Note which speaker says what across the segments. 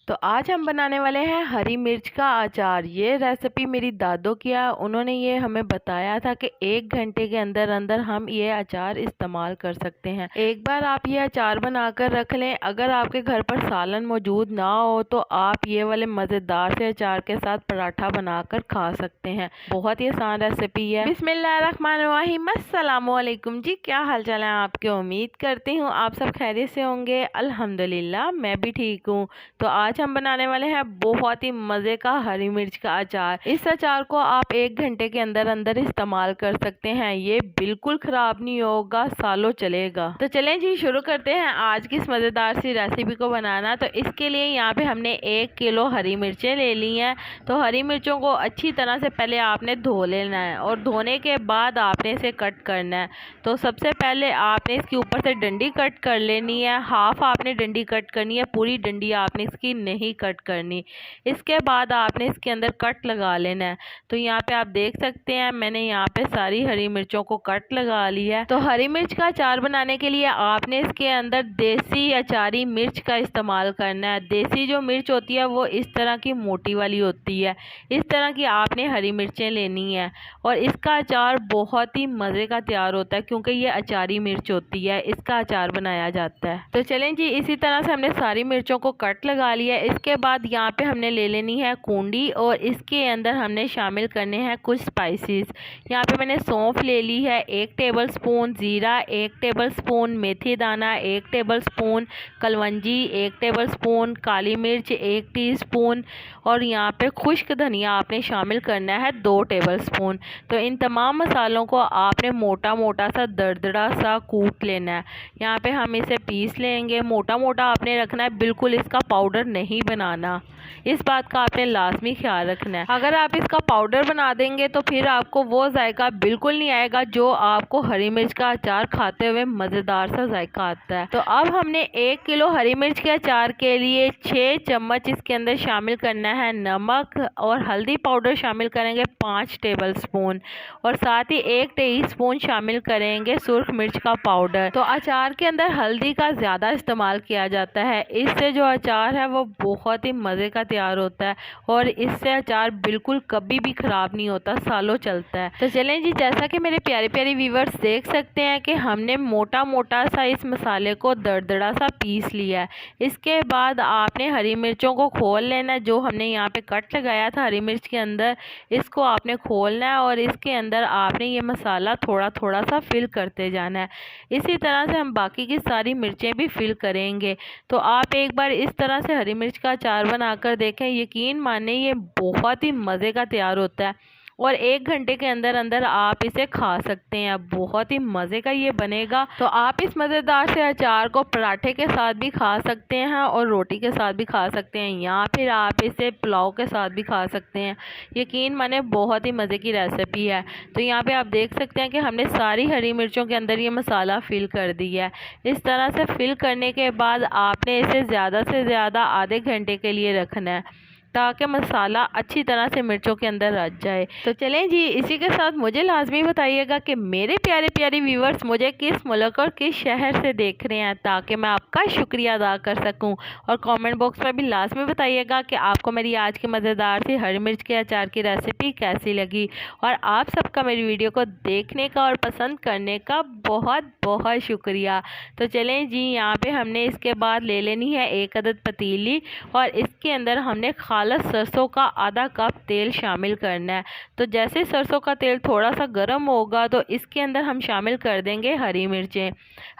Speaker 1: तो आज हम बनाने वाले हैं हरी मिर्च का अचार। ये रेसिपी मेरी दादों की है। उन्होंने ये हमें बताया था कि 1 घंटे के अंदर अंदर हम ये अचार इस्तेमाल कर सकते हैं। एक बार आप ये अचार बनाकर रख लें। अगर आपके घर पर सालन मौजूद ना हो तो आप ये वाले मज़ेदार से अचार के साथ पराठा बनाकर खा सकते हैं। बहुत ही आसान रेसिपी है। बिस्मिल्लाहिर्रहमानिर्रहीम। अस्सलामुअलैकुम जी, क्या हाल चाल है आपके? उम्मीद करती हूँ आप सब खैरियत से होंगे। अल्हम्दुलिल्लाह मैं भी ठीक हूँ। तो आज हम बनाने वाले हैं बहुत ही मज़े का हरी मिर्च का अचार। इस अचार को आप 1 घंटे के अंदर अंदर इस्तेमाल कर सकते हैं। ये बिल्कुल ख़राब नहीं होगा, सालों चलेगा। तो चलें जी, शुरू करते हैं आज की इस मज़ेदार सी रेसिपी को बनाना। तो इसके लिए यहाँ पे हमने 1 किलो हरी मिर्चें ले ली हैं। तो हरी मिर्चों को अच्छी तरह से पहले आपने धो लेना है और धोने के बाद आपने इसे कट करना है। तो सबसे पहले आपने इसके ऊपर से डंडी कट कर लेनी है। हाफ आपने डंडी कट करनी है, पूरी डंडी आपने इसकी नहीं कट करनी। इसके बाद आपने इसके अंदर कट लगा लेना है। तो यहाँ पे आप देख सकते हैं मैंने यहाँ पे सारी हरी मिर्चों को कट लगा लिया है। तो हरी मिर्च का अचार बनाने के लिए आपने इसके अंदर देसी अचारी मिर्च का इस्तेमाल करना है। देसी जो मिर्च होती है वो इस तरह की मोटी वाली होती है। इस तरह की आपने हरी मिर्चें लेनी है और इसका अचार बहुत ही मज़े का तैयार होता है क्योंकि ये अचारी मिर्च होती है, इसका अचार बनाया जाता है। तो चलें जी, इसी तरह से हमने सारी मिर्चों को कट लगा लिया। इसके बाद यहाँ पे हमने ले लेनी है कूंडी और इसके अंदर हमने शामिल करने हैं कुछ स्पाइसेस। यहाँ पे मैंने सौंफ ले ली है, 1 टेबलस्पून ज़ीरा, 1 टेबलस्पून मेथी दाना, 1 टेबलस्पून कलवंजी, 1 टेबलस्पून काली मिर्च, 1 टीस्पून और यहाँ पे खुश्क धनिया आपने शामिल करना है 2 टेबलस्पून। तो इन तमाम मसालों को आपने मोटा मोटा सा दरदरा सा कूट लेना है। यहाँ पे हम इसे पीस लेंगे। मोटा मोटा आपने रखना है, बिल्कुल इसका पाउडर नहीं बनाना। इस बात का आपने लाजमी ख्याल रखना है। अगर आप इसका पाउडर बना देंगे तो फिर आपको वो जायका बिल्कुल नहीं आएगा जो आपको हरी मिर्च का अचार खाते हुए मज़ेदार सा जायका आता है। तो अब हमने 1 किलो हरी मिर्च के अचार के लिए 6 चम्मच इसके अंदर शामिल करना है नमक और हल्दी पाउडर शामिल करेंगे 5 टेबलस्पून और साथ ही 1 टीस्पून शामिल करेंगे सुर्ख मिर्च का पाउडर। तो अचार के अंदर हल्दी का ज़्यादा इस्तेमाल किया जाता है। इससे जो अचार है वो बहुत ही मज़े का तैयार होता है और इससे अचार बिल्कुल कभी भी ख़राब नहीं होता, सालों चलता है। तो चलें जी, जैसा कि मेरे प्यारे प्यारे व्यूवर्स देख सकते हैं कि हमने मोटा मोटा सा इस मसाले को दरदरा सा पीस लिया है। इसके बाद आपने हरी मिर्चों को खोल लेना है। जो हमने यहाँ पे कट लगाया था हरी मिर्च के अंदर, इसको आपने खोलना है और इसके अंदर आपने ये मसाला थोड़ा थोड़ा सा फिल करते जाना है। इसी तरह से हम बाकी की सारी मिर्चें भी फिल करेंगे। तो आप एक बार इस तरह से हरी मिर्च का अचार बनाकर देखें, यकीन माने ये बहुत ही मज़े का तैयार होता है और 1 घंटे के अंदर अंदर आप इसे खा सकते हैं। बहुत ही मज़े का ये बनेगा। तो आप इस मज़ेदार से अचार को पराठे के साथ भी खा सकते हैं और रोटी के साथ भी खा सकते हैं या फिर आप इसे पुलाव के साथ भी खा सकते हैं। यकीन माने बहुत ही मज़े की रेसिपी है। तो यहाँ पे आप देख सकते हैं कि हमने सारी हरी मिर्चों के अंदर ये मसाला फिल कर दिया है। इस तरह से फिल करने के बाद आपने इसे ज़्यादा से ज़्यादा आधे घंटे के लिए रखना है ताकि मसाला अच्छी तरह से मिर्चों के अंदर रच जाए। तो चलें जी, इसी के साथ मुझे लाजमी बताइएगा कि मेरे प्यारे प्यारे व्यूवर्स मुझे किस मुल्क और किस शहर से देख रहे हैं ताकि मैं आपका शुक्रिया अदा कर सकूं। और कमेंट बॉक्स में भी लाजमी बताइएगा कि आपको मेरी आज की मज़ेदार सी हरी मिर्च के अचार की रेसिपी कैसी लगी। और आप सबका मेरी वीडियो को देखने का और पसंद करने का बहुत बहुत शुक्रिया। तो चलें जी, यहाँ पर हमने इसके बाद ले लेनी है 1 अदद पतीली और इसके अंदर हमने सरसों का आधा कप तेल शामिल करना है। तो जैसे सरसों का तेल थोड़ा सा गर्म होगा तो इसके अंदर हम शामिल कर देंगे हरी मिर्चें।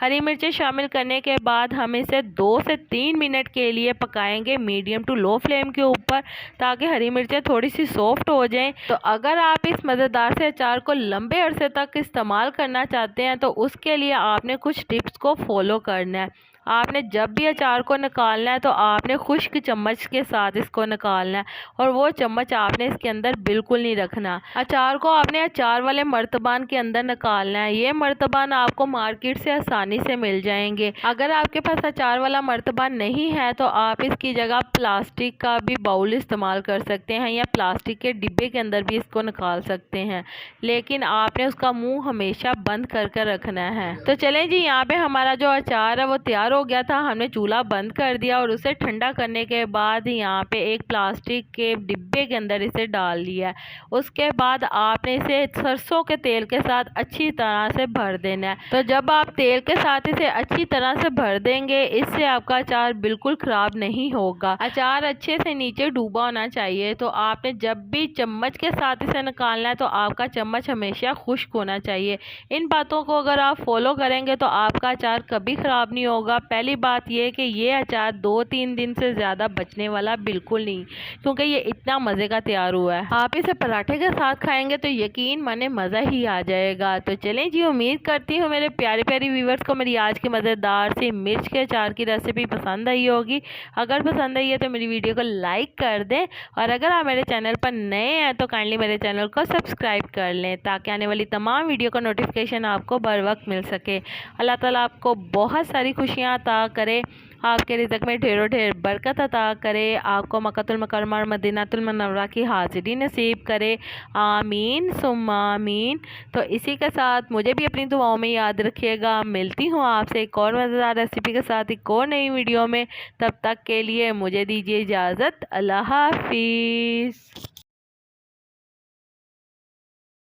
Speaker 1: हरी मिर्चें शामिल करने के बाद हम इसे 2 से 3 मिनट के लिए पकाएंगे मीडियम टू लो फ्लेम के ऊपर ताकि हरी मिर्चें थोड़ी सी सॉफ्ट हो जाएं। तो अगर आप इस मज़ेदार से अचार को लंबे अरसे तक इस्तेमाल करना चाहते हैं तो उसके लिए आपने कुछ टिप्स को फॉलो करना है। आपने जब भी अचार को निकालना है तो आपने खुश्क चम्मच के साथ इसको निकालना है और वो चम्मच आपने इसके अंदर बिल्कुल नहीं रखना। अचार को आपने अचार वाले मर्तबान के अंदर निकालना है। ये मर्तबान आपको मार्केट से आसानी से मिल जाएंगे। अगर आपके पास अचार वाला मर्तबान नहीं है तो आप इसकी जगह प्लास्टिक का भी बाउल इस्तेमाल कर सकते हैं या प्लास्टिक के डिब्बे के अंदर भी इसको निकाल सकते हैं, लेकिन आपने उसका मुँह हमेशा बंद कर कर रखना है। तो चलें जी, यहाँ पे हमारा जो अचार है वो तैयार हो गया था, हमने चूल्हा बंद कर दिया और उसे ठंडा करने के बाद यहाँ पे एक प्लास्टिक के डिब्बे के अंदर इसे डाल दिया। उसके बाद आपने इसे सरसों के तेल के साथ अच्छी तरह से भर देना है। तो जब आप तेल के साथ इसे अच्छी तरह से भर देंगे, इससे आपका अचार बिल्कुल खराब नहीं होगा। अचार अच्छे से नीचे डूबा होना चाहिए। तो आपने जब भी चम्मच के साथ इसे निकालना है तो आपका चम्मच हमेशा खुश्क होना चाहिए। इन बातों को अगर आप फॉलो करेंगे तो आपका अचार कभी ख़राब नहीं होगा। पहली बात ये कि ये अचार 2-3 दिन से ज़्यादा बचने वाला बिल्कुल नहीं, क्योंकि ये इतना मज़े का तैयार हुआ है। आप इसे पराठे के साथ खाएंगे तो यकीन माने मज़ा ही आ जाएगा। तो चलें जी, उम्मीद करती हूँ मेरे प्यारे प्यारे व्यूवर्स को मेरी आज की मज़ेदार सी मिर्च के अचार की रेसिपी पसंद आई होगी। अगर पसंद आई है तो मेरी वीडियो को लाइक कर दें, और अगर आप मेरे चैनल पर नए हैं तो काइंडली मेरे चैनल को सब्सक्राइब कर लें, ताकि आने वाली तमाम वीडियो का नोटिफिकेशन आपको बर वक्त मिल सके। अल्लाह ताला आपको बहुत सारी खुशियाँ अता करे, आपके रिज़्क़ में ढेरों ढेर बरकत अता करे, आपको मक्कतुल मुकर्रमा और मदीनातुल मुनव्वरा की हाज़िरी नसीब करे। आमीन सुम्मा आमीन। तो इसी के साथ मुझे भी अपनी दुआओं में याद रखिएगा। मिलती हूँ आपसे एक और मज़ेदार रेसिपी के साथ एक और नई वीडियो में। तब तक के लिए मुझे दीजिए इजाज़त। अल्लाह हाफिज़।